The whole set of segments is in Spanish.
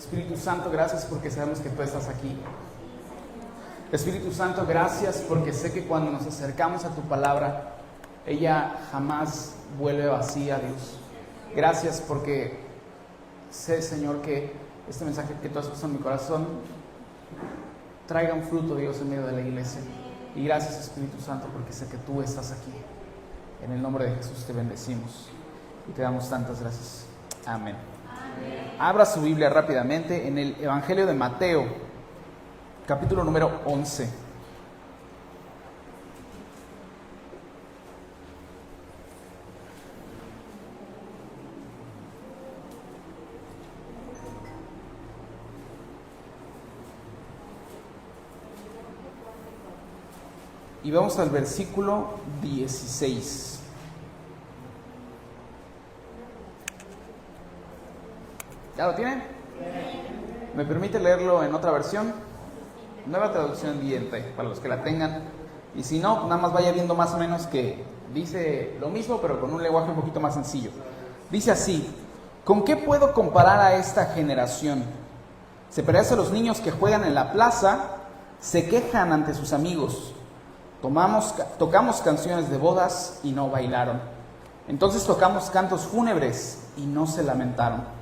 Espíritu Santo, gracias porque sabemos que tú estás aquí. Espíritu Santo, gracias porque sé que cuando nos acercamos a tu palabra, ella jamás vuelve vacía, Dios. Gracias porque sé, Señor, que este mensaje que tú has puesto en mi corazón traiga un fruto, Dios, en medio de la iglesia. Y gracias, Espíritu Santo, porque sé que tú estás aquí. En el nombre de Jesús te bendecimos y te damos tantas gracias. Amén. Amén. Abra su Biblia rápidamente en el Evangelio de Mateo, capítulo número 11. Y vamos al versículo 16. ¿Ya lo tienen? ¿Me permite leerlo en otra versión? Nueva traducción viviente, para los que la tengan. Y si no, nada más vaya viendo más o menos que dice lo mismo, pero con un lenguaje un poquito más sencillo. Dice así: ¿con qué puedo comparar a esta generación? Se parece a los niños que juegan en la plaza, se quejan ante sus amigos. Tocamos canciones de bodas y no bailaron. Entonces tocamos cantos fúnebres y no se lamentaron.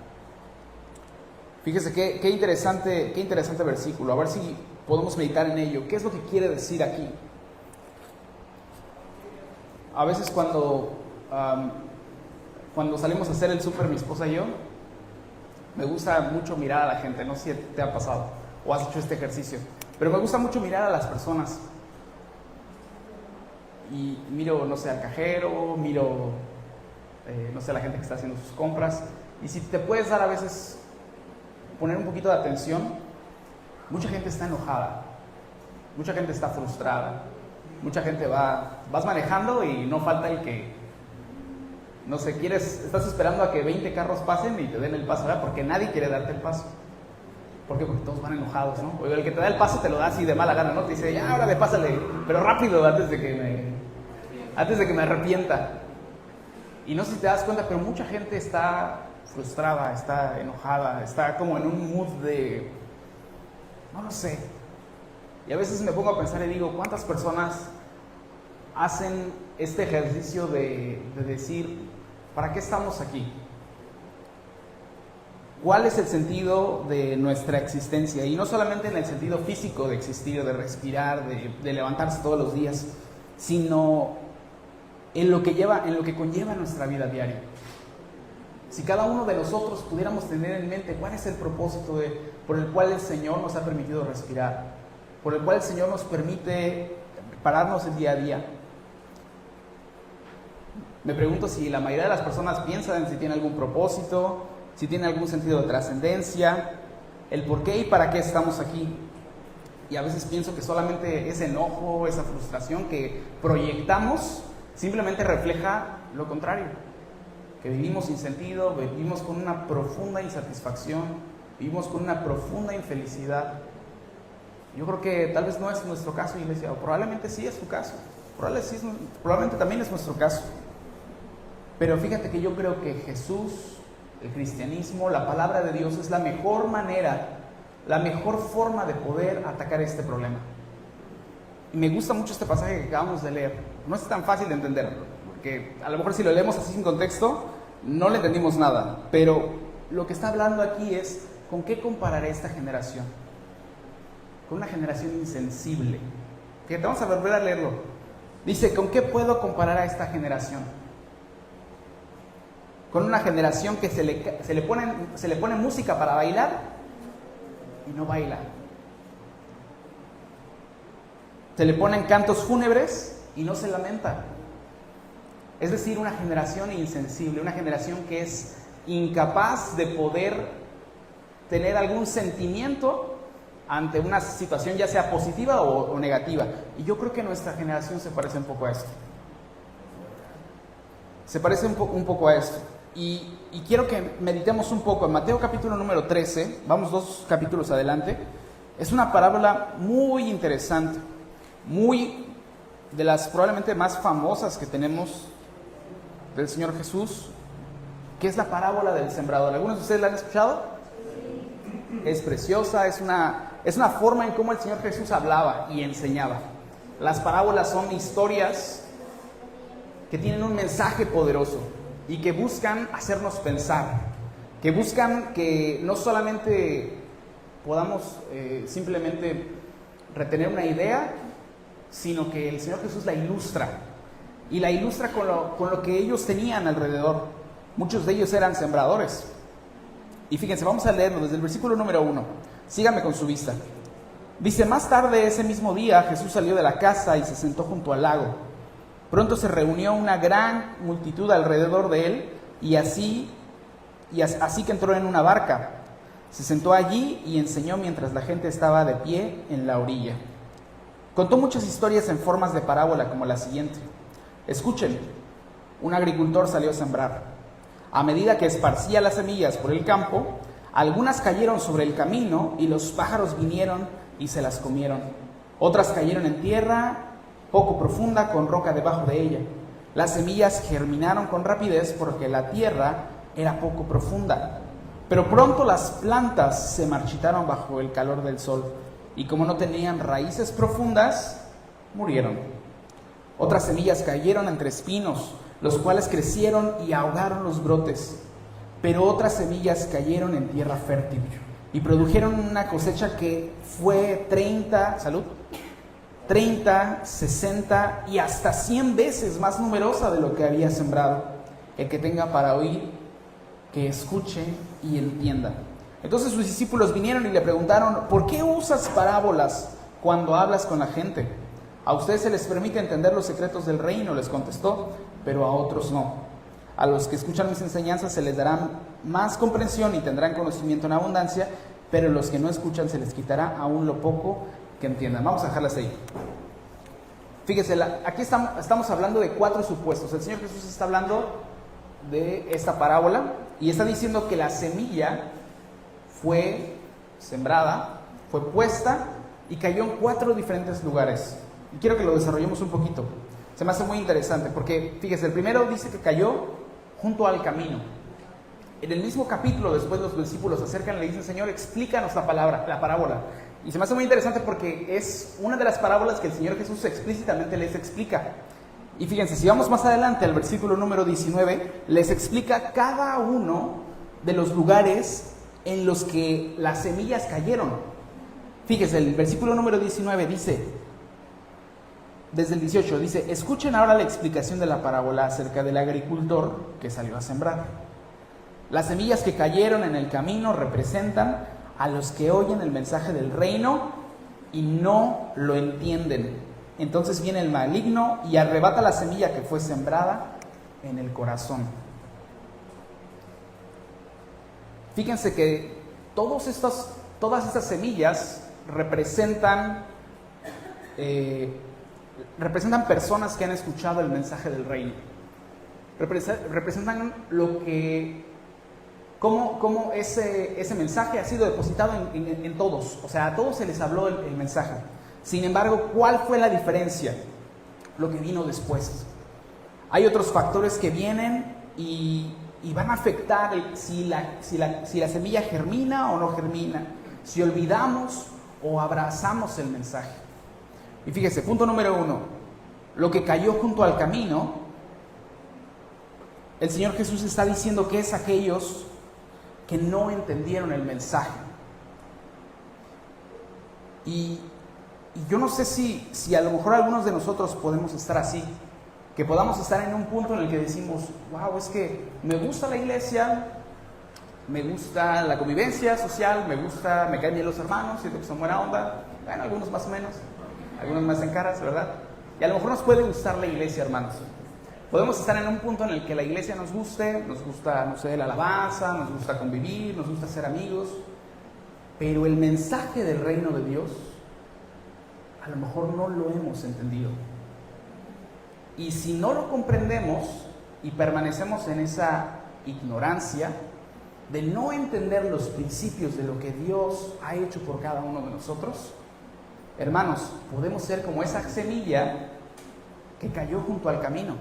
Fíjese qué interesante versículo. A ver si podemos meditar en ello. ¿Qué es lo que quiere decir aquí? A veces cuando salimos a hacer el súper, mi esposa y yo, me gusta mucho mirar a la gente. No sé si te ha pasado o has hecho este ejercicio, pero me gusta mucho mirar a las personas. Y miro, no sé, al cajero, miro, no sé, a la gente que está haciendo sus compras. Y si te puedes dar a veces, poner un poquito de atención, mucha gente está enojada, mucha gente está frustrada, mucha gente vas manejando y no falta el que, no sé, estás esperando a que 20 carros pasen y te den el paso, ¿verdad? Porque nadie quiere darte el paso. ¿Por qué? Porque todos van enojados, ¿no? O el que te da el paso te lo da así de mala gana, ¿no? Te dice, ya, ahora pásale, pero rápido, antes de que me arrepienta. Y no sé si te das cuenta, pero mucha gente está frustrada, está enojada, está como en un mood de, no lo sé. Y a veces me pongo a pensar y digo, ¿cuántas personas hacen este ejercicio de decir, ¿para qué estamos aquí? ¿Cuál es el sentido de nuestra existencia? Y no solamente en el sentido físico de existir, de respirar, de levantarse todos los días, sino en lo que conlleva nuestra vida diaria. Si cada uno de nosotros pudiéramos tener en mente cuál es el propósito por el cual el Señor nos ha permitido respirar, por el cual el Señor nos permite pararnos el día a día. Me pregunto si la mayoría de las personas piensan si tiene algún propósito, si tiene algún sentido de trascendencia, el por qué y para qué estamos aquí. Y a veces pienso que solamente ese enojo, esa frustración que proyectamos, simplemente refleja lo contrario. Que vivimos sin sentido, vivimos con una profunda insatisfacción, vivimos con una profunda infelicidad. Yo creo que tal vez no es nuestro caso, iglesia, o probablemente sí es su caso, probablemente también es nuestro caso. Pero fíjate que yo creo que Jesús, el cristianismo, la palabra de Dios es la mejor manera, la mejor forma de poder atacar este problema. Y me gusta mucho este pasaje que acabamos de leer. No es tan fácil de entender, porque a lo mejor si lo leemos así sin contexto, no le entendimos nada. Pero lo que está hablando aquí es, ¿con qué compararé esta generación? Con una generación insensible. Fíjate, vamos a volver a leerlo. Dice, ¿con qué puedo comparar a esta generación? Con una generación que se le pone música para bailar y no baila. Se le ponen cantos fúnebres y no se lamenta. Es decir, una generación insensible, una generación que es incapaz de poder tener algún sentimiento ante una situación ya sea positiva o negativa. Y yo creo que nuestra generación se parece un poco a esto. Se parece un poco a esto. Y quiero que meditemos un poco en Mateo capítulo número 13, vamos 2 capítulos adelante. Es una parábola muy interesante, muy de las probablemente más famosas que tenemos del Señor Jesús, que es la parábola del sembrador. ¿Algunos de ustedes la han escuchado? es preciosa, es una forma en cómo el Señor Jesús hablaba y enseñaba. Las parábolas son historias que tienen un mensaje poderoso y que buscan hacernos pensar, que buscan que no solamente podamos simplemente retener una idea, sino que el Señor Jesús la ilustra, y la ilustra con lo que ellos tenían alrededor. Muchos de ellos eran sembradores. Y fíjense, vamos a leerlo desde el versículo número 1. Síganme con su vista. Dice: más tarde ese mismo día Jesús salió de la casa y se sentó junto al lago. Pronto se reunió una gran multitud alrededor de él, y así que entró en una barca. Se sentó allí y enseñó mientras la gente estaba de pie en la orilla. Contó muchas historias en formas de parábola, como la siguiente. Escuchen: un agricultor salió a sembrar. A medida que esparcía las semillas por el campo, algunas cayeron sobre el camino y los pájaros vinieron y se las comieron. Otras cayeron en tierra poco profunda con roca debajo de ella. Las semillas germinaron con rapidez porque la tierra era poco profunda. Pero pronto las plantas se marchitaron bajo el calor del sol, y como no tenían raíces profundas, murieron. Otras semillas cayeron entre espinos, los cuales crecieron y ahogaron los brotes. Pero otras semillas cayeron en tierra fértil y produjeron una cosecha que fue 30, 60 y hasta 100 veces más numerosa de lo que había sembrado. El que tenga para oír, que escuche y entienda. Entonces sus discípulos vinieron y le preguntaron: ¿por qué usas parábolas cuando hablas con la gente? A ustedes se les permite entender los secretos del reino, les contestó, pero a otros no. A los que escuchan mis enseñanzas se les dará más comprensión y tendrán conocimiento en abundancia, pero los que no escuchan se les quitará aún lo poco que entiendan. Vamos a dejarlas ahí. Fíjese, aquí estamos hablando de 4 supuestos. El Señor Jesús está hablando de esta parábola y está diciendo que la semilla fue sembrada, fue puesta y cayó en 4 diferentes lugares. Y quiero que lo desarrollemos un poquito. Se me hace muy interesante porque, fíjese, el primero dice que cayó junto al camino. En el mismo capítulo, después los discípulos se acercan y le dicen: Señor, explícanos la parábola. Y se me hace muy interesante porque es una de las parábolas que el Señor Jesús explícitamente les explica. Y fíjense, si vamos más adelante al versículo número 19, les explica cada uno de los lugares en los que las semillas cayeron. Fíjense, el versículo número 19 dice, desde el 18, dice: escuchen ahora la explicación de la parábola acerca del agricultor que salió a sembrar. Las semillas que cayeron en el camino representan a los que oyen el mensaje del reino y no lo entienden. Entonces viene el maligno y arrebata la semilla que fue sembrada en el corazón. Fíjense que todas estas semillas representan personas que han escuchado el mensaje del reino. Representan cómo ese mensaje ha sido depositado en todos. O sea, a todos se les habló el mensaje. Sin embargo, ¿cuál fue la diferencia? Lo que vino después. Hay otros factores que vienen y van a afectar si la semilla germina o no germina, si olvidamos o abrazamos el mensaje. Y fíjese, punto número 1, lo que cayó junto al camino, el Señor Jesús está diciendo que es aquellos que no entendieron el mensaje. Y yo no sé si a lo mejor algunos de nosotros podemos estar así, que podamos estar en un punto en el que decimos: wow, es que me gusta la iglesia, me gusta la convivencia social, me caen bien los hermanos, siento que son buena onda, bueno, algunos más o menos, algunos más en caras, ¿verdad? Y a lo mejor nos puede gustar la iglesia, hermanos. Podemos estar en un punto en el que la iglesia nos gusta, no sé, la alabanza, nos gusta convivir, nos gusta ser amigos, pero el mensaje del reino de Dios a lo mejor no lo hemos entendido. Y si no lo comprendemos y permanecemos en esa ignorancia de no entender los principios de lo que Dios ha hecho por cada uno de nosotros, hermanos, podemos ser como esa semilla que cayó junto al camino.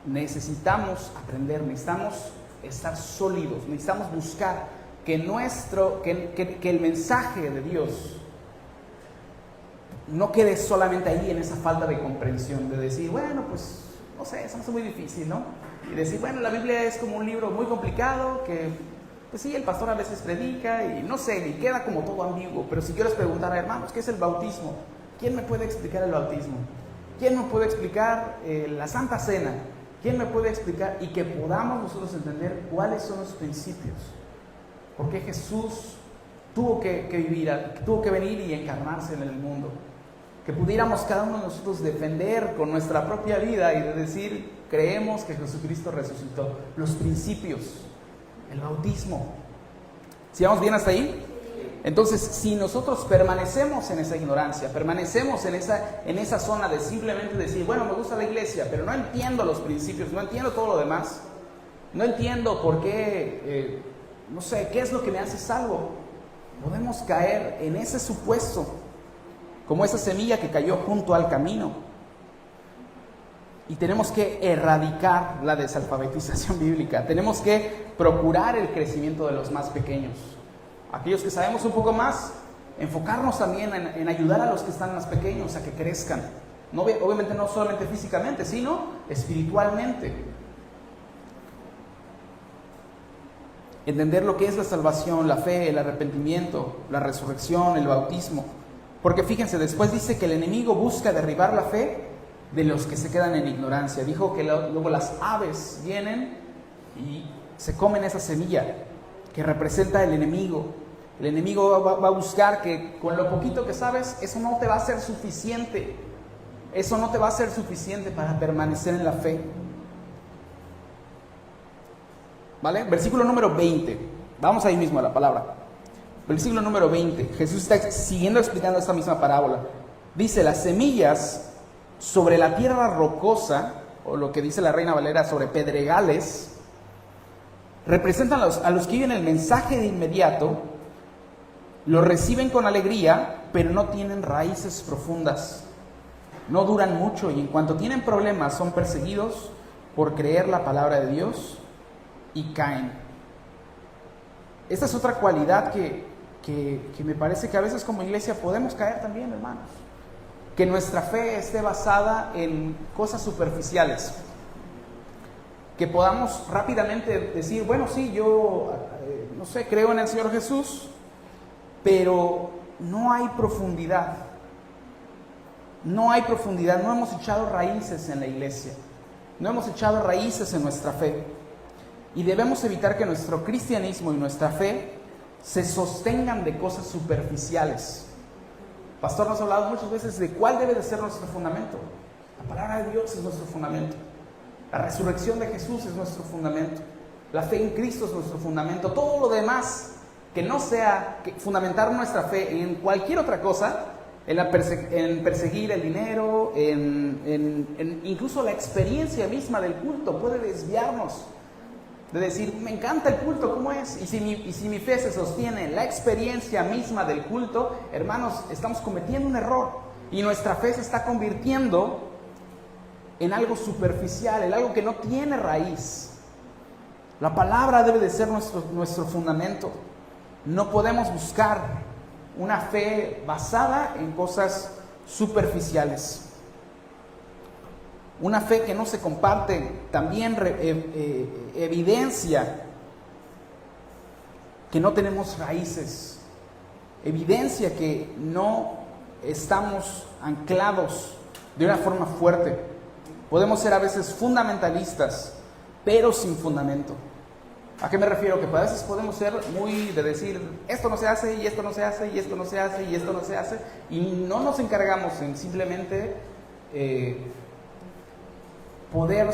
Necesitamos aprender, necesitamos estar sólidos, necesitamos buscar que el mensaje de Dios no quede solamente ahí en esa falta de comprensión, de decir, bueno, pues, no sé, eso es muy difícil, ¿no? Y decir, bueno, la Biblia es como un libro muy complicado que, pues sí, el pastor a veces predica y no sé, y queda como todo ambiguo. Pero si quieres preguntar, hermanos, ¿qué es el bautismo? ¿Quién me puede explicar el bautismo? ¿Quién me puede explicar la Santa Cena? ¿Quién me puede explicar? Y que podamos nosotros entender cuáles son los principios. ¿Por qué Jesús tuvo que vivir, tuvo que venir y encarnarse en el mundo? Que pudiéramos cada uno de nosotros defender con nuestra propia vida y de decir, creemos que Jesucristo resucitó. Los principios, el bautismo. ¿Sí vamos bien hasta ahí? Entonces, si nosotros permanecemos en esa ignorancia, permanecemos en esa zona de simplemente decir, bueno, me gusta la iglesia, pero no entiendo los principios, no entiendo todo lo demás, no entiendo por qué, no sé, qué es lo que me hace salvo, podemos caer en ese supuesto, como esa semilla que cayó junto al camino. Y tenemos que erradicar la desalfabetización bíblica, tenemos que procurar el crecimiento de los más pequeños. Aquellos que sabemos un poco más, enfocarnos también en ayudar a los que están más pequeños a que crezcan. No, obviamente no solamente físicamente, sino espiritualmente. Entender lo que es la salvación, la fe, el arrepentimiento, la resurrección, el bautismo. Porque fíjense, después dice que el enemigo busca derribar la fe de los que se quedan en ignorancia. Dijo que luego las aves vienen y se comen esa semilla que representa el enemigo. El enemigo va a buscar que con lo poquito que sabes, eso no te va a ser suficiente. Eso no te va a ser suficiente para permanecer en la fe. ¿Vale? Versículo número 20. Vamos ahí mismo a la palabra. Versículo número 20. Jesús está siguiendo explicando esta misma parábola. Dice, las semillas sobre la tierra rocosa, o lo que dice la Reina Valera sobre pedregales, representan a los que viven el mensaje de inmediato, lo reciben con alegría, pero no tienen raíces profundas, no duran mucho y en cuanto tienen problemas son perseguidos por creer la palabra de Dios y caen. Esta es otra cualidad que me parece que a veces como iglesia podemos caer también, hermanos. Que nuestra fe esté basada en cosas superficiales. Que podamos rápidamente decir, bueno, sí, yo, no sé, creo en el Señor Jesús, pero no hay profundidad. No hay profundidad, no hemos echado raíces en la iglesia. No hemos echado raíces en nuestra fe. Y debemos evitar que nuestro cristianismo y nuestra fe se sostengan de cosas superficiales. Pastor nos ha hablado muchas veces de cuál debe de ser nuestro fundamento. La palabra de Dios es nuestro fundamento. La resurrección de Jesús es nuestro fundamento. La fe en Cristo es nuestro fundamento. Todo lo demás que no sea fundamentar nuestra fe en cualquier otra cosa, en perseguir el dinero, en incluso la experiencia misma del culto, puede desviarnos. De decir, me encanta el culto, ¿cómo es? Y si mi fe se sostiene en la experiencia misma del culto, hermanos, estamos cometiendo un error. Y nuestra fe se está convirtiendo en algo superficial, en algo que no tiene raíz. La palabra debe de ser nuestro fundamento. No podemos buscar una fe basada en cosas superficiales. Una fe que no se comparte también evidencia que no tenemos raíces, evidencia que no estamos anclados de una forma fuerte. Podemos ser a veces fundamentalistas, pero sin fundamento. ¿A qué me refiero? Que a veces podemos ser muy de decir, esto no se hace, y esto no se hace, y esto no se hace, y esto no se hace, y no nos encargamos en simplemente poder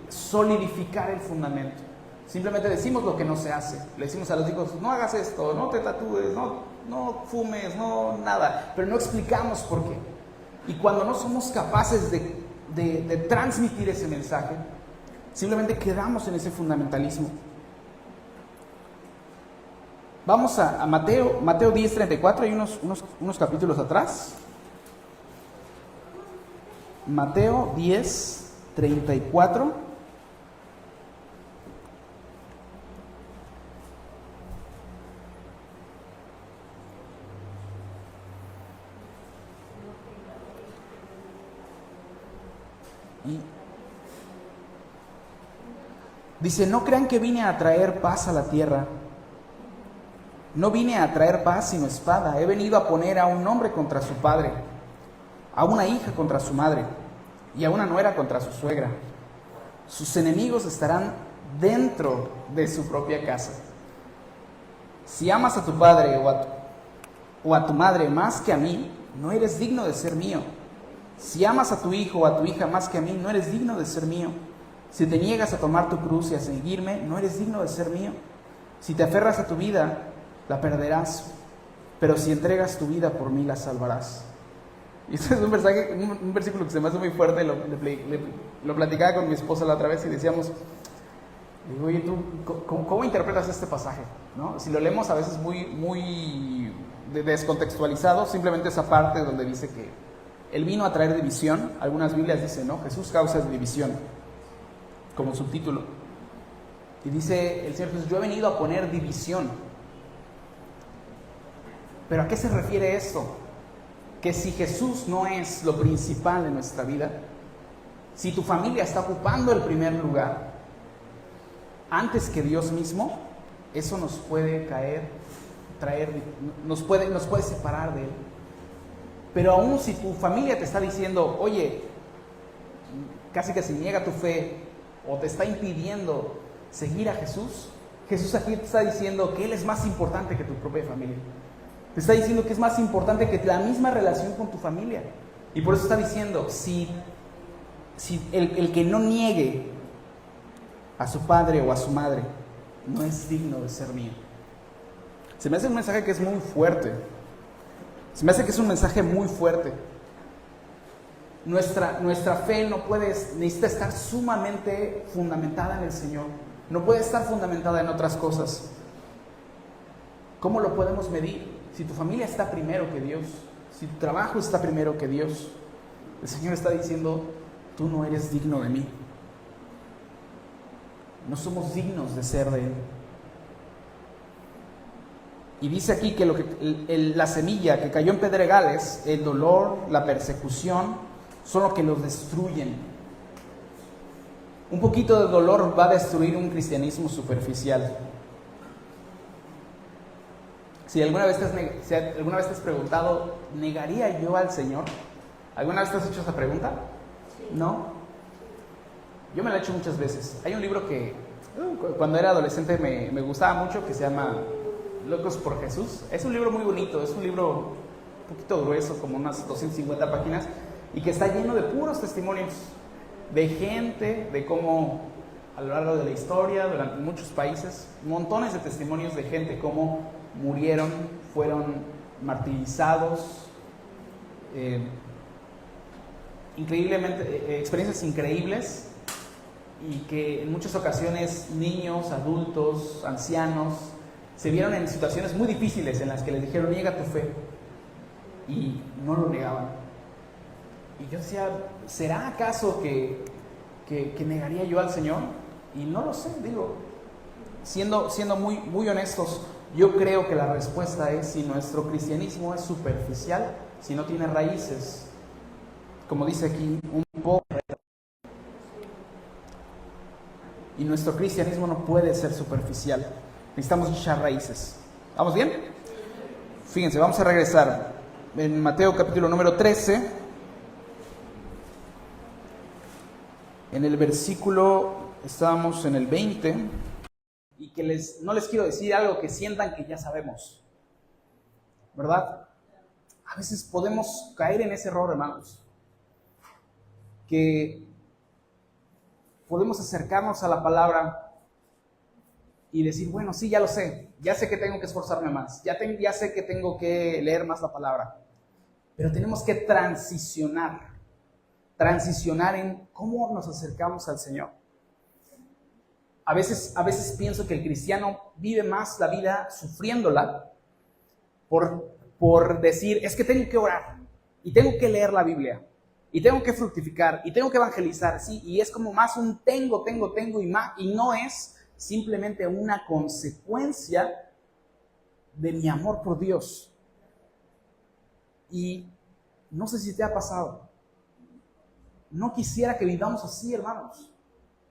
solidificar el fundamento. Simplemente decimos lo que no se hace. Le decimos a los hijos, no hagas esto, no te tatúes, no fumes, no nada. Pero no explicamos por qué. Y cuando no somos capaces de transmitir ese mensaje, simplemente quedamos en ese fundamentalismo. Vamos a Mateo 10:34, hay unos capítulos atrás. Mateo 10:34. Y dice, no crean que vine a traer paz a la tierra. No vine a traer paz sino espada. He venido a poner a un hombre contra su padre, a una hija contra su madre y a una nuera contra su suegra. Sus enemigos estarán dentro de su propia casa. Si amas a tu padre o a tu madre más que a mí, no eres digno de ser mío. Si amas a tu hijo o a tu hija más que a mí, no eres digno de ser mío. Si te niegas a tomar tu cruz y a seguirme, no eres digno de ser mío. Si te aferras a tu vida, la perderás, pero si entregas tu vida por mí, la salvarás. Y este es un versículo que se me hace muy fuerte. Lo platicaba con mi esposa la otra vez y decíamos, digo, oye, ¿tú cómo interpretas este pasaje? ¿No? Si lo leemos a veces muy descontextualizado, simplemente esa parte donde dice que Él vino a traer división. Algunas Biblias dicen, ¿no? Jesús causa división, como subtítulo. Y dice el Señor Jesús, yo he venido a poner división. ¿Pero a qué se refiere esto? Que si Jesús no es lo principal en nuestra vida, si tu familia está ocupando el primer lugar antes que Dios mismo, eso nos puede nos puede separar de Él. Pero aún si tu familia te está diciendo, oye, casi que se niega tu fe o te está impidiendo seguir a Jesús, Jesús aquí te está diciendo que Él es más importante que tu propia familia. Te está diciendo que es más importante que la misma relación con tu familia. Y por eso está diciendo, si el que no niegue a su padre o a su madre, no es digno de ser mío. Se me hace un mensaje que es muy fuerte. Se me hace que es un mensaje muy fuerte. Nuestra fe necesita estar sumamente fundamentada en el Señor. No puede estar fundamentada en otras cosas. ¿Cómo lo podemos medir? Si tu familia está primero que Dios, si tu trabajo está primero que Dios, el Señor está diciendo, tú no eres digno de mí. No somos dignos de ser de Él. Y dice aquí que la semilla que cayó en pedregales, el dolor, la persecución, son lo que los destruyen. Un poquito de dolor va a destruir un cristianismo superficial. Si alguna vez te has preguntado, ¿negaría yo al Señor? ¿Alguna vez te has hecho esa pregunta? ¿No? Yo me la he hecho muchas veces. Hay un libro que cuando era adolescente me gustaba mucho, que se llama Locos por Jesús. Es un libro muy bonito, es un libro un poquito grueso, como unas 250 páginas, y que está lleno de puros testimonios de gente, de cómo a lo largo de la historia, durante muchos países, montones de testimonios de gente, cómo murieron, fueron martirizados, increíblemente, experiencias increíbles, y que en muchas ocasiones niños, adultos, ancianos se vieron en situaciones muy difíciles en las que les dijeron, niega tu fe, y no lo negaban. Y yo decía, ¿será acaso que negaría yo al Señor? Y no lo sé, digo, siendo muy honestos, yo creo que la respuesta es si nuestro cristianismo es superficial, si no tiene raíces, como dice aquí, un poco. Y nuestro cristianismo no puede ser superficial, necesitamos echar raíces. ¿Vamos bien? Fíjense, vamos a regresar en Mateo capítulo número 13, en el versículo, estábamos en el 20, y que no les quiero decir algo que sientan que ya sabemos, ¿verdad? A veces podemos caer en ese error, hermanos, que podemos acercarnos a la palabra y decir, bueno, sí, ya lo sé, ya sé que tengo que esforzarme más, ya sé que tengo que leer más la palabra, pero tenemos que transicionar en cómo nos acercamos al Señor. A veces pienso que el cristiano vive más la vida sufriéndola por decir, es que tengo que orar, y tengo que leer la Biblia, y tengo que fructificar, y tengo que evangelizar, ¿sí? Y es como más un tengo, y no es simplemente una consecuencia de mi amor por Dios. Y no sé si te ha pasado, no quisiera que vivamos así, hermanos.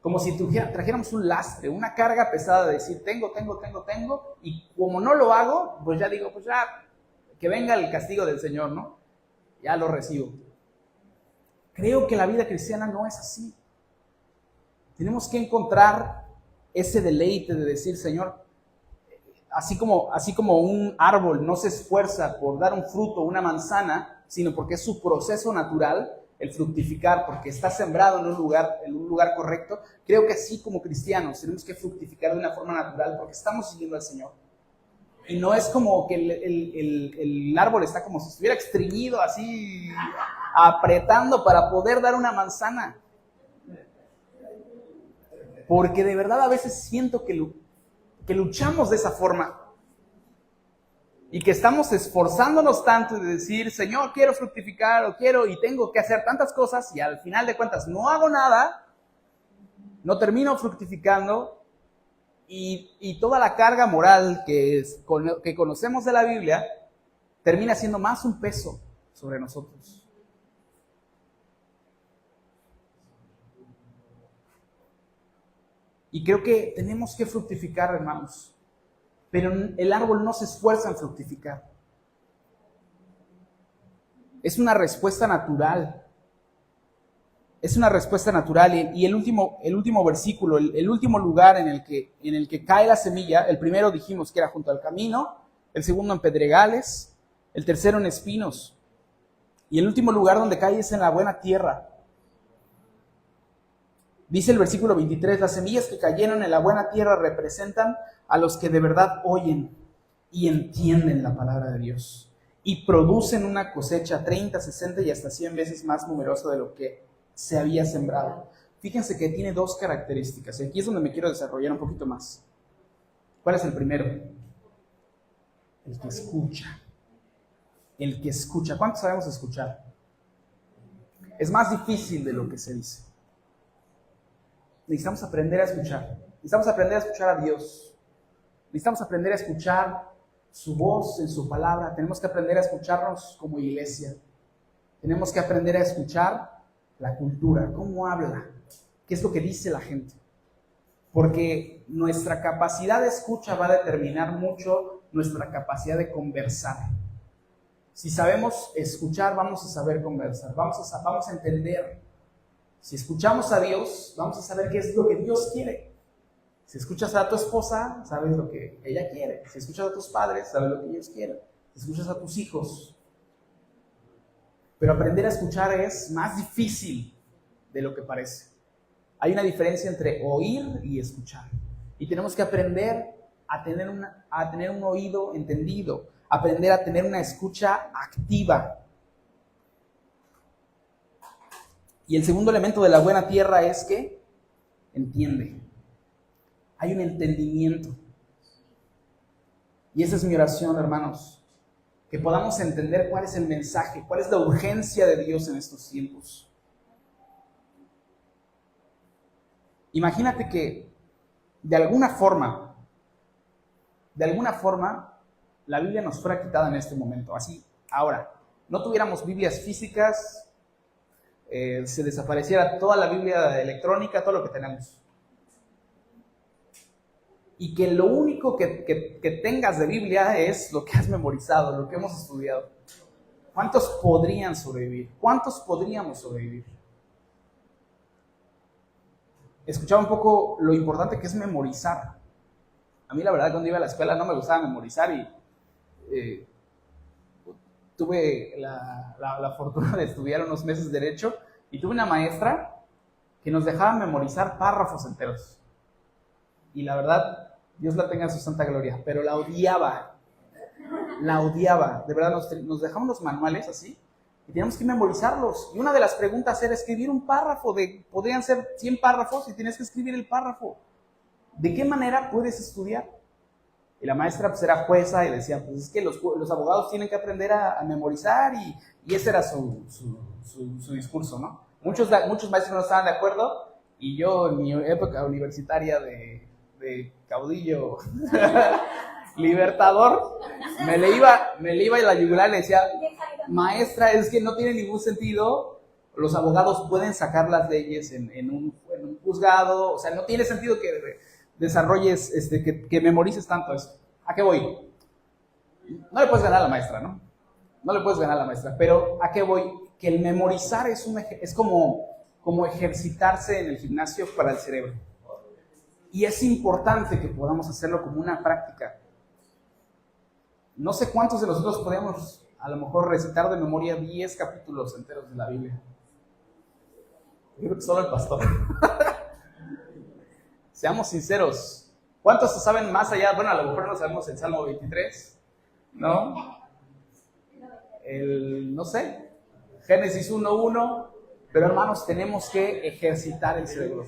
Como si trajéramos un lastre, una carga pesada de decir, tengo, y como no lo hago, pues ya digo, pues ya, que venga el castigo del Señor, ¿no? Ya lo recibo. Creo que la vida cristiana no es así. Tenemos que encontrar ese deleite de decir, Señor, así como un árbol no se esfuerza por dar un fruto, una manzana, sino porque es su proceso natural, el fructificar, porque está sembrado en un lugar correcto. Creo que así como cristianos tenemos que fructificar de una forma natural porque estamos siguiendo al Señor. Y no es como que el árbol está como si estuviera estreñido, así apretando para poder dar una manzana. Porque de verdad a veces siento que luchamos de esa forma. Y que estamos esforzándonos tanto de decir, Señor, quiero fructificar o quiero y tengo que hacer tantas cosas y al final de cuentas no hago nada, no termino fructificando y toda la carga moral que conocemos de la Biblia termina siendo más un peso sobre nosotros. Y creo que tenemos que fructificar, hermanos. Pero el árbol no se esfuerza en fructificar. Es una respuesta natural. Es una respuesta natural. Y el último versículo, el último lugar en el que cae la semilla, el primero dijimos que era junto al camino, el segundo en pedregales, el tercero en espinos. Y el último lugar donde cae es en la buena tierra. Dice el versículo 23, las semillas que cayeron en la buena tierra representan a los que de verdad oyen y entienden la palabra de Dios y producen una cosecha 30, 60 y hasta 100 veces más numerosa de lo que se había sembrado. Fíjense que tiene dos características y aquí es donde me quiero desarrollar un poquito más. ¿Cuál es el primero? El que escucha. El que escucha. ¿Cuántos sabemos escuchar? Es más difícil de lo que se dice. Necesitamos aprender a escuchar. Necesitamos aprender a escuchar a Dios. Necesitamos aprender a escuchar su voz en su palabra. Tenemos que aprender a escucharnos como iglesia. Tenemos que aprender a escuchar la cultura, cómo habla, qué es lo que dice la gente. Porque nuestra capacidad de escucha va a determinar mucho nuestra capacidad de conversar. Si sabemos escuchar, vamos a saber conversar, vamos a entender. Si escuchamos a Dios, vamos a saber qué es lo que Dios quiere. Si escuchas a tu esposa, sabes lo que ella quiere. Si escuchas a tus padres, sabes lo que ellos quieren. Si escuchas a tus hijos. Pero aprender a escuchar es más difícil de lo que parece. Hay una diferencia entre oír y escuchar. Y tenemos que aprender a tener un oído entendido, aprender a tener una escucha activa. Y el segundo elemento de la buena tierra es que entiende. Hay un entendimiento. Y esa es mi oración, hermanos. Que podamos entender cuál es el mensaje, cuál es la urgencia de Dios en estos tiempos. Imagínate que de alguna forma, la Biblia nos fuera quitada en este momento. Así, ahora, no tuviéramos Biblias físicas, se desapareciera toda la Biblia electrónica, todo lo que tenemos. Y que lo único que tengas de Biblia es lo que has memorizado, lo que hemos estudiado. ¿Cuántos podrían sobrevivir? ¿Cuántos podríamos sobrevivir? Escuchaba un poco lo importante que es memorizar. A mí la verdad cuando iba a la escuela no me gustaba memorizar y tuve la fortuna de estudiar unos meses de Derecho y tuve una maestra que nos dejaba memorizar párrafos enteros. Y la verdad, Dios la tenga en su santa gloria, pero la odiaba. De verdad, nos dejamos los manuales así y teníamos que memorizarlos. Y una de las preguntas era escribir un párrafo, podrían ser 100 párrafos y tienes que escribir el párrafo. ¿De qué manera puedes estudiar? Y la maestra pues era jueza y decía, pues es que los abogados tienen que aprender a memorizar y ese era su discurso, ¿no? Muchos maestros no estaban de acuerdo y yo en mi época universitaria de caudillo libertador, me le iba a la yugular y le decía, maestra, es que no tiene ningún sentido, Los abogados pueden sacar las leyes en un juzgado. O sea, no tiene sentido que desarrolles, que memorices tanto eso. ¿A qué voy? No le puedes ganar a la maestra, ¿no? No le puedes ganar a la maestra. Pero ¿a qué voy? Que el memorizar es como ejercitarse en el gimnasio para el cerebro. Y es importante que podamos hacerlo como una práctica. No sé cuántos de nosotros podemos a lo mejor recitar de memoria 10 capítulos enteros de la Biblia. Yo creo que solo el pastor. Seamos sinceros. ¿Cuántos se saben más allá? Bueno, a lo mejor no sabemos el Salmo 23, ¿no? No sé, Génesis 1:1. Pero hermanos, tenemos que ejercitar el cerebro.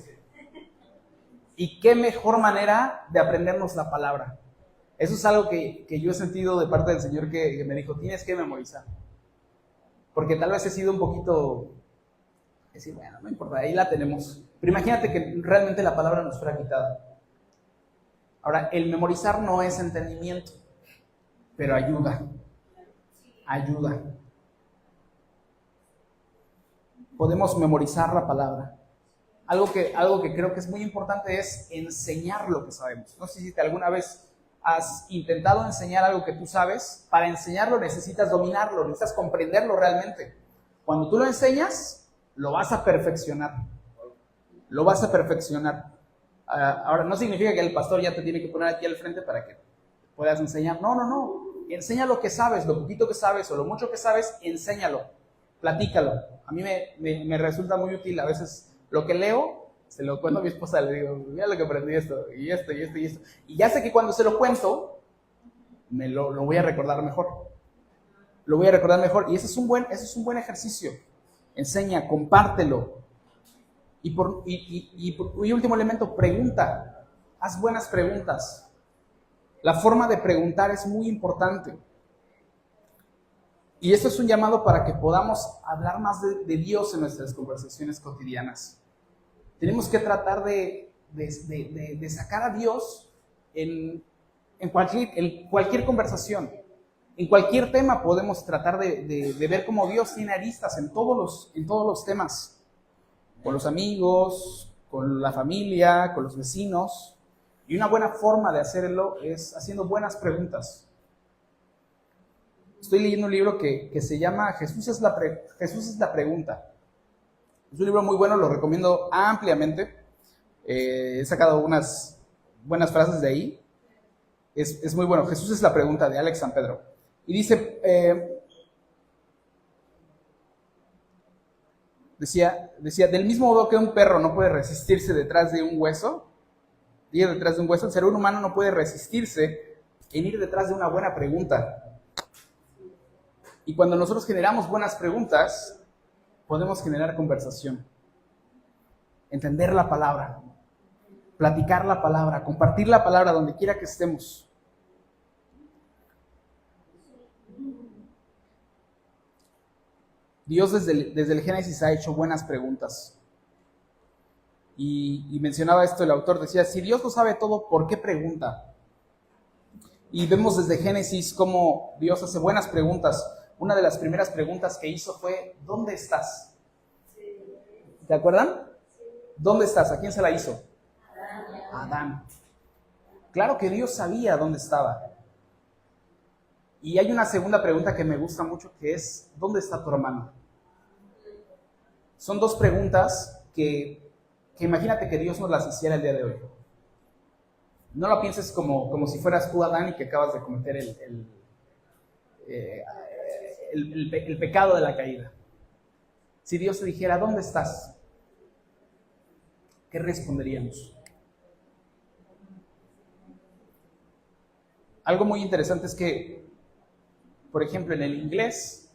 ¿Y qué mejor manera de aprendernos la palabra? Eso es algo que yo he sentido de parte del Señor que me dijo, tienes que memorizar. Porque tal vez he sido un poquito, decir, bueno, no importa, ahí la tenemos. Pero imagínate que realmente la palabra nos fuera quitada. Ahora, el memorizar no es entendimiento, pero ayuda. Ayuda. Podemos memorizar la palabra. Algo que creo que es muy importante es enseñar lo que sabemos. No sé si alguna vez has intentado enseñar algo que tú sabes. Para enseñarlo necesitas dominarlo, necesitas comprenderlo realmente. Cuando tú lo enseñas, lo vas a perfeccionar. Lo vas a perfeccionar. Ahora, no significa que el pastor ya te tiene que poner aquí al frente para que puedas enseñar. No. Enseña lo que sabes, lo poquito que sabes o lo mucho que sabes, enséñalo, platícalo. A mí me resulta muy útil a veces lo que leo, se lo cuento a mi esposa, le digo, mira lo que aprendí esto, y esto. Y ya sé que cuando se lo cuento, lo voy a recordar mejor. Lo voy a recordar mejor. Y ese es un buen ejercicio. Enseña, compártelo. Y último elemento, pregunta. Haz buenas preguntas. La forma de preguntar es muy importante. Y esto es un llamado para que podamos hablar más de Dios en nuestras conversaciones cotidianas. Tenemos que tratar de sacar a Dios en cualquier conversación. En cualquier tema podemos tratar de ver cómo Dios tiene aristas en todos los temas. Con los amigos, con la familia, con los vecinos. Y una buena forma de hacerlo es haciendo buenas preguntas. Estoy leyendo un libro que se llama Jesús es la pregunta. Es un libro muy bueno, lo recomiendo ampliamente. He sacado unas buenas frases de ahí. Es muy bueno. Jesús es la pregunta, de Alex San Pedro. Y dice, decía, del mismo modo que un perro no puede resistirse detrás de un hueso, el ser humano no puede resistirse en ir detrás de una buena pregunta. Y cuando nosotros generamos buenas preguntas, podemos generar conversación, entender la palabra, platicar la palabra, compartir la palabra donde quiera que estemos. Dios desde el Génesis ha hecho buenas preguntas. Y mencionaba esto el autor, decía, si Dios lo sabe todo, ¿por qué pregunta? Y vemos desde Génesis cómo Dios hace buenas preguntas. Una de las primeras preguntas que hizo fue, ¿dónde estás? ¿Te acuerdan? ¿Dónde estás? ¿A quién se la hizo? A Adán. Claro que Dios sabía dónde estaba. Y hay una segunda pregunta que me gusta mucho, que es, ¿dónde está tu hermano? Son dos preguntas que imagínate que Dios nos las hiciera el día de hoy. No lo pienses como si fueras tú, Adán, y que acabas de cometer el pecado de la caída. Si Dios te dijera, ¿dónde estás? ¿Qué responderíamos? Algo muy interesante es que, por ejemplo, en el inglés,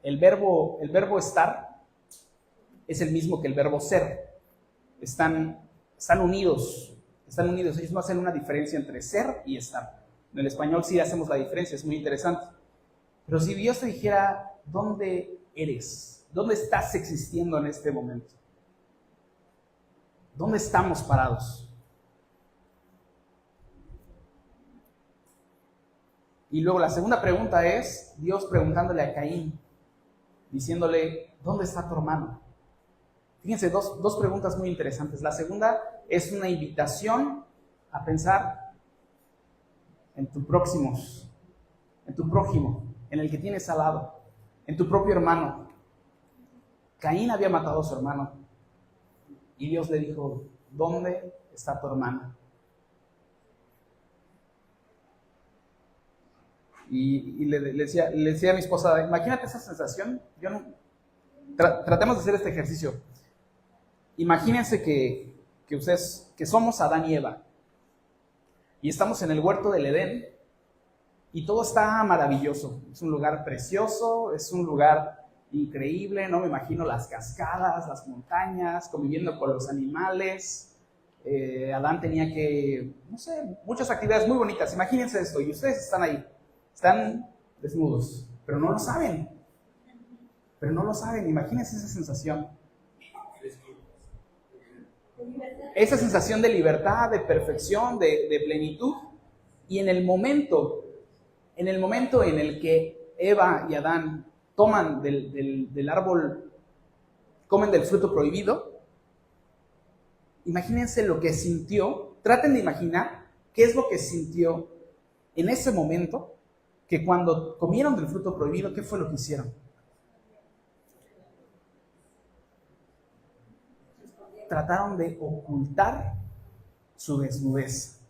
el verbo estar es el mismo que el verbo ser. Están unidos. Ellos no hacen una diferencia entre ser y estar. En el español sí hacemos la diferencia, es muy interesante. Pero si Dios te dijera, ¿dónde eres? ¿Dónde estás existiendo en este momento? ¿Dónde estamos parados? Y luego la segunda pregunta es Dios preguntándole a Caín, diciéndole, ¿dónde está tu hermano? Fíjense, dos preguntas muy interesantes. La segunda es una invitación a pensar en tus próximos, en tu prójimo, en el que tienes al lado, en tu propio hermano. Caín había matado a su hermano y Dios le dijo, ¿dónde está tu hermana? Y le decía a mi esposa, imagínate esa sensación. Tratemos de hacer este ejercicio. Imagínense que ustedes, que somos Adán y Eva, y estamos en el huerto del Edén, y todo está maravilloso. Es un lugar precioso, es un lugar increíble, ¿no? Me imagino las cascadas, las montañas, conviviendo con los animales. Adán tenía que, no sé, muchas actividades muy bonitas. Imagínense esto, y ustedes están ahí, están desnudos, pero no lo saben. Imagínense esa sensación. Esa sensación de libertad, de perfección, de plenitud. Y en el momento en el que Eva y Adán toman del árbol, comen del fruto prohibido, imagínense lo que sintió. Traten de imaginar qué es lo que sintió en ese momento, que cuando comieron del fruto prohibido, ¿qué fue lo que hicieron? Trataron de ocultar su desnudez.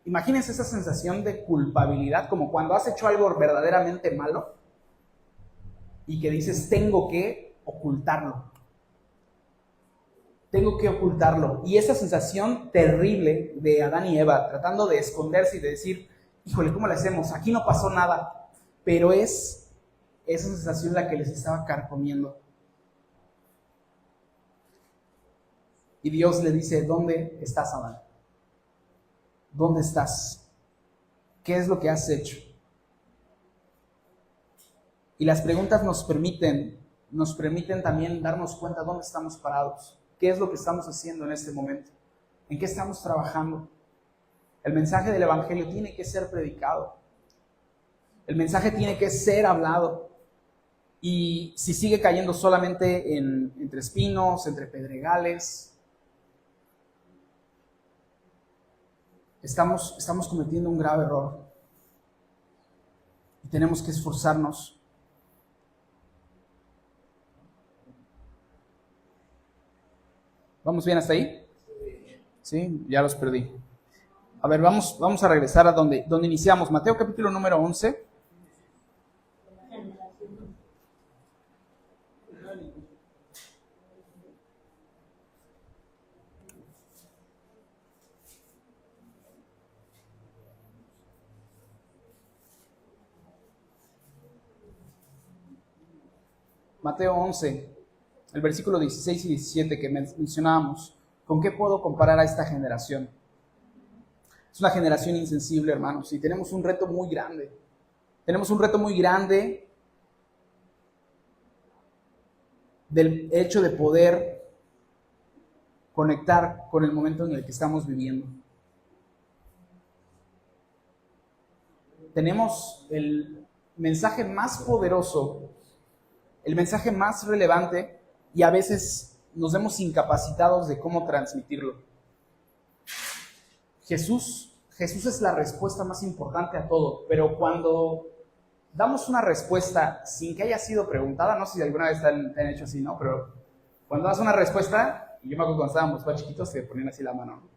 Imagínense esa sensación de culpabilidad, como cuando has hecho algo verdaderamente malo y que dices, tengo que ocultarlo. Y esa sensación terrible de Adán y Eva tratando de esconderse y de decir, híjole, ¿cómo le hacemos? Aquí no pasó nada. Pero es esa sensación la que les estaba carcomiendo. Y Dios le dice, ¿dónde estás, Adán? ¿Dónde estás? ¿Qué es lo que has hecho? Y las preguntas nos permiten también darnos cuenta dónde estamos parados. ¿Qué es lo que estamos haciendo en este momento? ¿En qué estamos trabajando? El mensaje del Evangelio tiene que ser predicado. El mensaje tiene que ser hablado. Y si sigue cayendo solamente entre espinos, entre pedregales, estamos cometiendo un grave error. Y tenemos que esforzarnos. ¿Vamos bien hasta ahí? Sí, ya los perdí. A ver, vamos a regresar a donde iniciamos. Mateo capítulo número 11. Mateo 11, el versículo 16 y 17 que mencionábamos. ¿Con qué puedo comparar a esta generación? Es una generación insensible, hermanos, y tenemos un reto muy grande. Tenemos un reto muy grande del hecho de poder conectar con el momento en el que estamos viviendo. Tenemos el mensaje más poderoso, el mensaje más relevante, y a veces nos vemos incapacitados de cómo transmitirlo. Jesús es la respuesta más importante a todo, pero cuando damos una respuesta sin que haya sido preguntada, no sé si alguna vez te han hecho así, ¿no? Pero cuando das una respuesta, y yo me acuerdo cuando estábamos más chiquitos, se ponían así la mano, ¿no?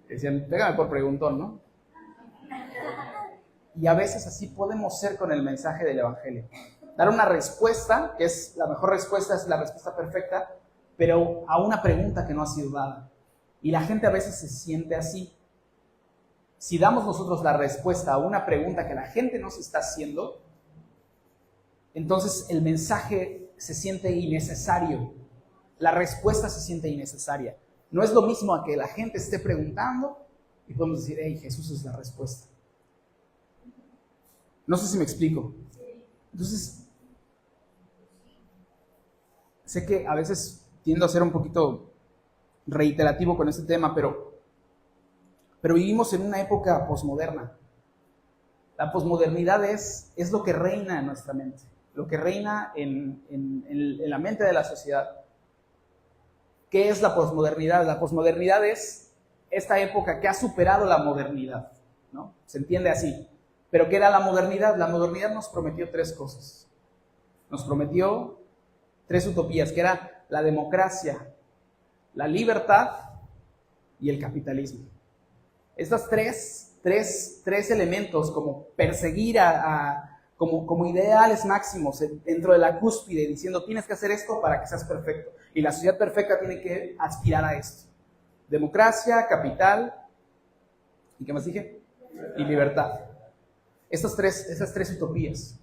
Decían, pégame por preguntón, ¿no? Y a veces así podemos ser con el mensaje del Evangelio. Dar una respuesta, que es la mejor respuesta, es la respuesta perfecta, pero a una pregunta que no ha sido dada. Y la gente a veces se siente así. Si damos nosotros la respuesta a una pregunta que la gente nos está haciendo, entonces el mensaje se siente innecesario. La respuesta se siente innecesaria. No es lo mismo a que la gente esté preguntando y podemos decir, hey, Jesús es la respuesta. No sé si me explico. Entonces, sé que a veces tiendo a ser un poquito reiterativo con este tema, pero vivimos en una época posmoderna. La posmodernidad es lo que reina en nuestra mente. lo que reina en la mente de la sociedad. ¿Qué es la posmodernidad? La posmodernidad es esta época que ha superado la modernidad, ¿no? Se entiende así. ¿Pero qué era la modernidad? La modernidad nos prometió tres cosas. Nos prometió tres utopías, que era la democracia, la libertad y el capitalismo. Estos tres elementos, como perseguir como ideales máximos dentro de la cúspide, diciendo tienes que hacer esto para que seas perfecto. Y la sociedad perfecta tiene que aspirar a esto. Democracia, capital, ¿y qué más dije? Y libertad. Esas tres utopías.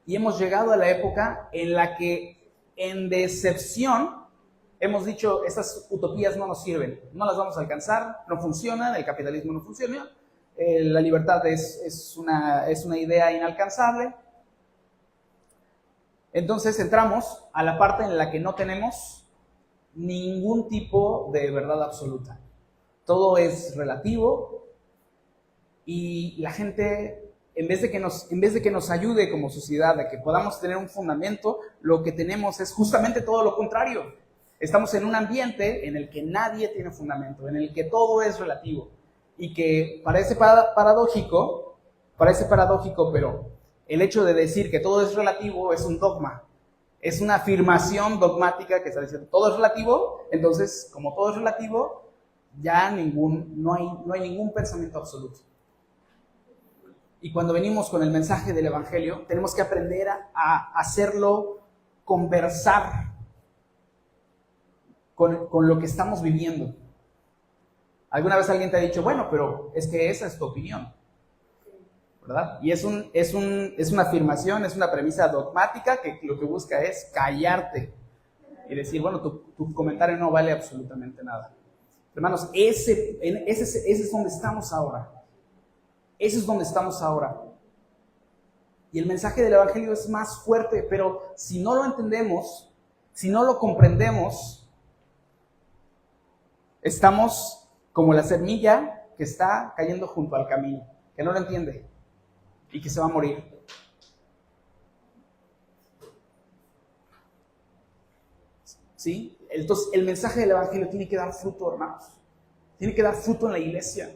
Y hemos llegado a la época en la que, en decepción, hemos dicho, estas utopías no nos sirven, no las vamos a alcanzar, no funcionan, el capitalismo no funciona, la libertad es una idea inalcanzable. Entonces entramos a la parte en la que no tenemos ningún tipo de verdad absoluta. Todo es relativo y la gente, en vez de que nos ayude como sociedad, de que podamos tener un fundamento, lo que tenemos es justamente todo lo contrario. Estamos en un ambiente en el que nadie tiene fundamento, en el que todo es relativo. Y que parece paradójico, pero el hecho de decir que todo es relativo es un dogma. Es una afirmación dogmática que está diciendo todo es relativo, entonces, como todo es relativo, ya no hay ningún pensamiento absoluto. Y cuando venimos con el mensaje del Evangelio, tenemos que aprender a hacerlo conversar con lo que estamos viviendo. Alguna vez alguien te ha dicho, bueno, pero es que esa es tu opinión, ¿verdad? Y es una afirmación, es una premisa dogmática que lo que busca es callarte y decir, bueno, tu comentario no vale absolutamente nada. Hermanos, ese es donde estamos ahora. Ese es donde estamos ahora. Y el mensaje del Evangelio es más fuerte, pero si no lo entendemos, si no lo comprendemos, estamos como la semilla que está cayendo junto al camino, que no lo entiende y que se va a morir. ¿Sí? Entonces, el mensaje del Evangelio tiene que dar fruto, hermanos. Tiene que dar fruto en la iglesia.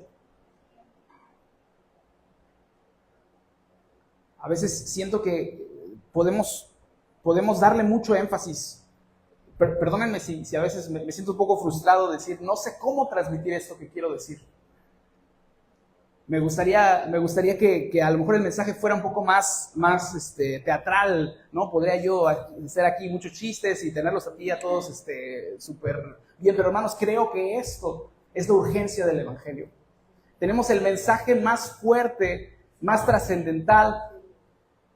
A veces siento que podemos darle mucho énfasis. Perdónenme si a veces me siento un poco frustrado de decir, no sé cómo transmitir esto que quiero decir. Me gustaría que a lo mejor el mensaje fuera un poco más teatral, ¿no? Podría yo hacer aquí muchos chistes y tenerlos aquí a todos súper bien, pero hermanos, creo que esto es la urgencia del Evangelio. Tenemos el mensaje más fuerte, más trascendental.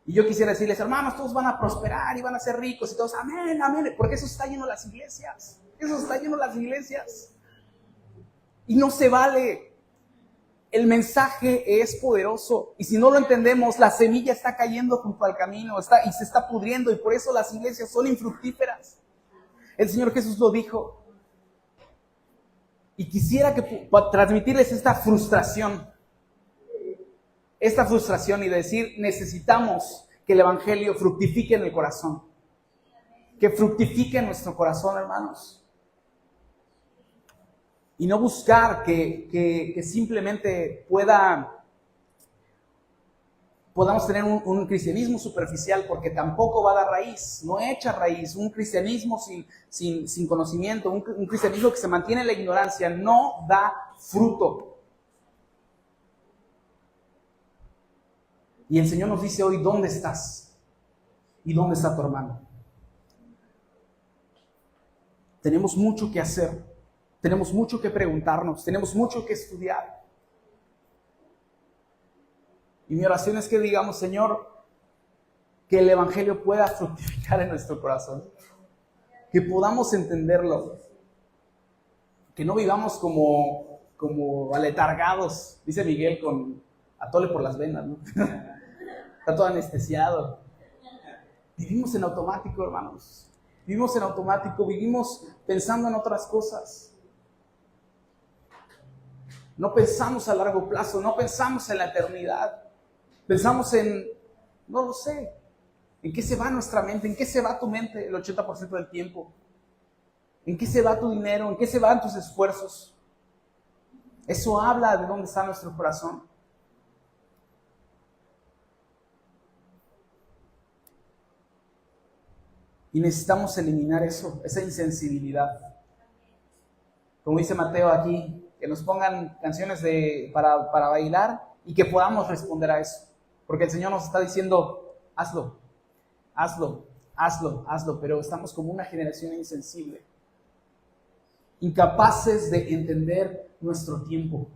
Y yo quisiera decirles, hermanos, todos van a prosperar y van a ser ricos y todos, amén, amén, porque eso está lleno de las iglesias. Eso está lleno de las iglesias. Y no se vale. El mensaje es poderoso. Y si no lo entendemos, la semilla está cayendo junto al camino y se está pudriendo. Y por eso las iglesias son infructíferas. El Señor Jesús lo dijo. Y quisiera transmitirles esta frustración y decir, necesitamos que el Evangelio fructifique en el corazón, que fructifique en nuestro corazón, hermanos, y no buscar que simplemente podamos tener un cristianismo superficial, porque tampoco va a dar raíz, no echa raíz. Un cristianismo sin conocimiento, un cristianismo que se mantiene en la ignorancia, no da fruto. Y el Señor nos dice hoy, ¿dónde estás? ¿Y dónde está tu hermano? Tenemos mucho que hacer, tenemos mucho que preguntarnos, tenemos mucho que estudiar. Y mi oración es que digamos, Señor, que el Evangelio pueda fructificar en nuestro corazón, que podamos entenderlo, que no vivamos como aletargados, dice Miguel, con atole por las venas, ¿no? Está todo anestesiado. Vivimos en automático, hermanos. Vivimos en automático, vivimos pensando en otras cosas. No pensamos a largo plazo, no pensamos en la eternidad. Pensamos en, no lo sé. ¿En qué se va nuestra mente? ¿En qué se va tu mente el 80% del tiempo? ¿En qué se va tu dinero? ¿En qué se van tus esfuerzos? Eso habla de dónde está nuestro corazón. Y necesitamos eliminar eso, esa insensibilidad. Como dice Mateo aquí, que nos pongan canciones para bailar y que podamos responder a eso. Porque el Señor nos está diciendo, hazlo, hazlo, hazlo, hazlo, pero estamos como una generación insensible, incapaces de entender nuestro tiempo,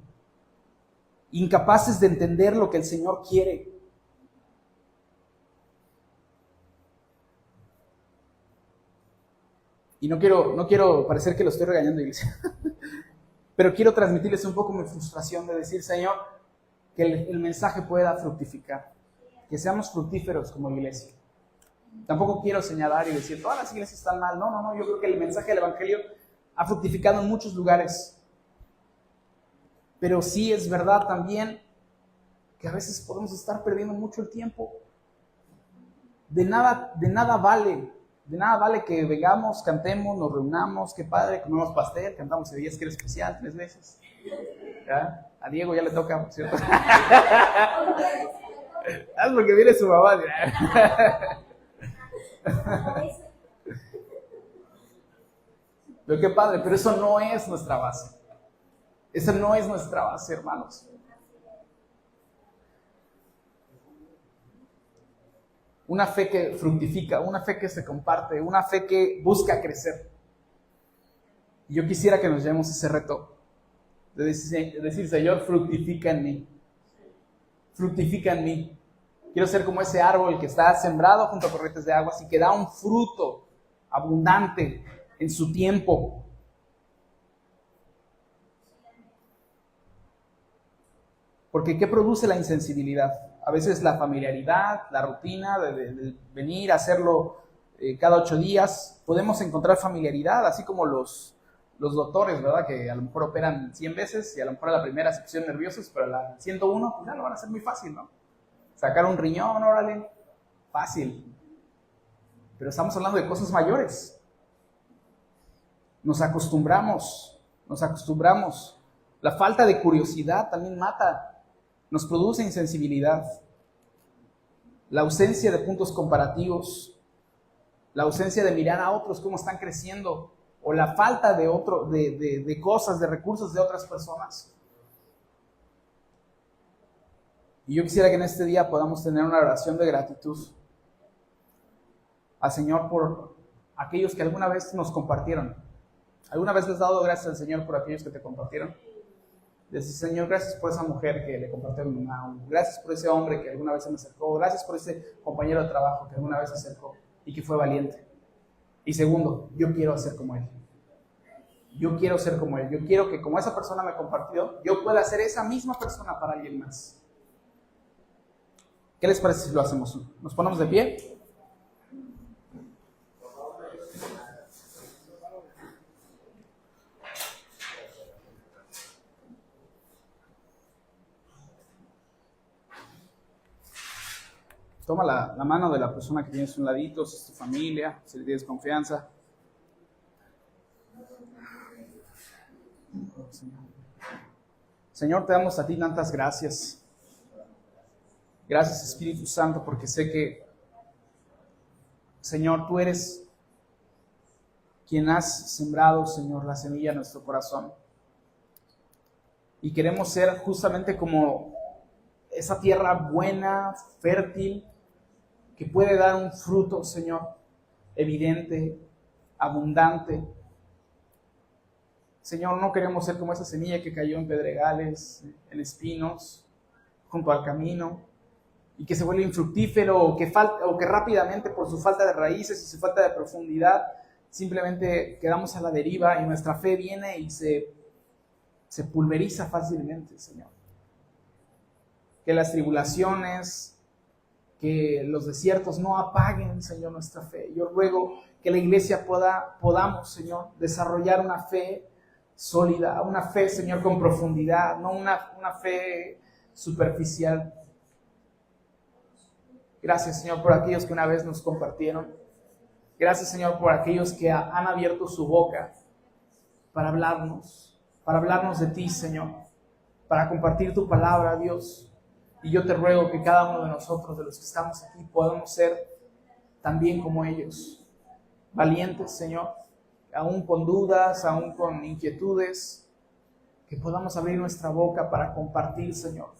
incapaces de entender lo que el Señor quiere. Y no quiero parecer que lo estoy regañando, iglesia, pero quiero transmitirles un poco mi frustración de decir, Señor, que el mensaje pueda fructificar, que seamos fructíferos como iglesia. Tampoco quiero señalar y decir, todas las iglesias están mal. No, yo creo que el mensaje del Evangelio ha fructificado en muchos lugares. Pero sí es verdad también que a veces podemos estar perdiendo mucho el tiempo. De nada vale que vengamos, cantemos, nos reunamos, qué padre, comemos pastel, cantamos Sevilla que era especial 3 veces. ¿Ya? A Diego ya le toca, ¿cierto? Haz lo que viene su mamá. Pero qué padre, pero eso no es nuestra base. Esa no es nuestra base, hermanos. Una fe que fructifica, una fe que se comparte, una fe que busca crecer. Y yo quisiera que nos llevemos ese reto de decir, Señor, fructifica en mí. Fructifica en mí. Quiero ser como ese árbol que está sembrado junto a corrientes de aguas y que da un fruto abundante en su tiempo. Porque ¿qué produce la insensibilidad? A veces la familiaridad, la rutina de venir a hacerlo cada 8 días. Podemos encontrar familiaridad, así como los doctores, ¿verdad? Que a lo mejor operan 100 veces y a lo mejor a la primera se pusieron nerviosos, pero a la 101 pues ya lo van a hacer muy fácil, ¿no? Sacar un riñón, órale, fácil. Pero estamos hablando de cosas mayores. Nos acostumbramos. La falta de curiosidad también mata. Nos produce insensibilidad. La ausencia de puntos comparativos. La ausencia de mirar a otros cómo están creciendo. O la falta de cosas, de recursos de otras personas. Y yo quisiera que en este día podamos tener una oración de gratitud al Señor por aquellos que alguna vez nos compartieron. ¿Alguna vez les has dado gracias al Señor por aquellos que te compartieron? Decir, Señor, gracias por esa mujer que le compartió a mi mamá. Gracias por ese hombre que alguna vez se me acercó. Gracias por ese compañero de trabajo que alguna vez se acercó y que fue valiente. Y segundo, yo quiero ser como él. Yo quiero ser como él. Yo quiero que como esa persona me compartió, yo pueda ser esa misma persona para alguien más. ¿Qué les parece si lo hacemos? ¿Nos ponemos de pie? Toma la mano de la persona que tienes a un ladito, si es tu familia, si le tienes confianza. Señor, te damos a ti tantas gracias. Gracias, Espíritu Santo, porque sé que, Señor, tú eres quien has sembrado, Señor, la semilla en nuestro corazón. Y queremos ser justamente como esa tierra buena, fértil, que puede dar un fruto, Señor, evidente, abundante. Señor, no queremos ser como esa semilla que cayó en pedregales, en espinos, junto al camino, y que se vuelve infructífero, o que rápidamente por su falta de raíces y su falta de profundidad, simplemente quedamos a la deriva y nuestra fe viene y se pulveriza fácilmente, Señor. Que las tribulaciones, que los desiertos no apaguen, Señor, nuestra fe. Yo ruego que la iglesia podamos, Señor, desarrollar una fe sólida, una fe, Señor, con profundidad, no una fe superficial. Gracias, Señor, por aquellos que una vez nos compartieron. Gracias, Señor, por aquellos que han abierto su boca para hablarnos de ti, Señor, para compartir tu palabra, Dios. Y yo te ruego que cada uno de nosotros, de los que estamos aquí, podamos ser también como ellos, valientes, Señor, aún con dudas, aún con inquietudes, que podamos abrir nuestra boca para compartir, Señor,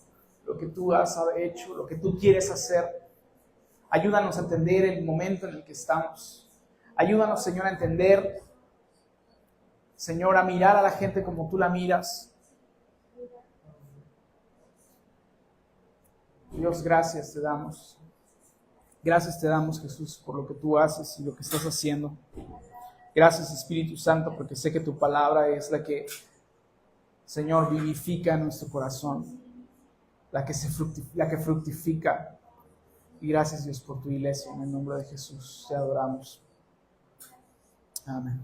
lo que tú has hecho, lo que tú quieres hacer. Ayúdanos a entender el momento en el que estamos. Ayúdanos, Señor, a entender, Señor, a mirar a la gente como tú la miras. Dios, gracias te damos. Gracias te damos, Jesús, por lo que tú haces y lo que estás haciendo. Gracias, Espíritu Santo, porque sé que tu palabra es la que, Señor, vivifica nuestro corazón, la que fructifica. Y gracias, Dios, por tu iglesia. En el nombre de Jesús te adoramos. Amén.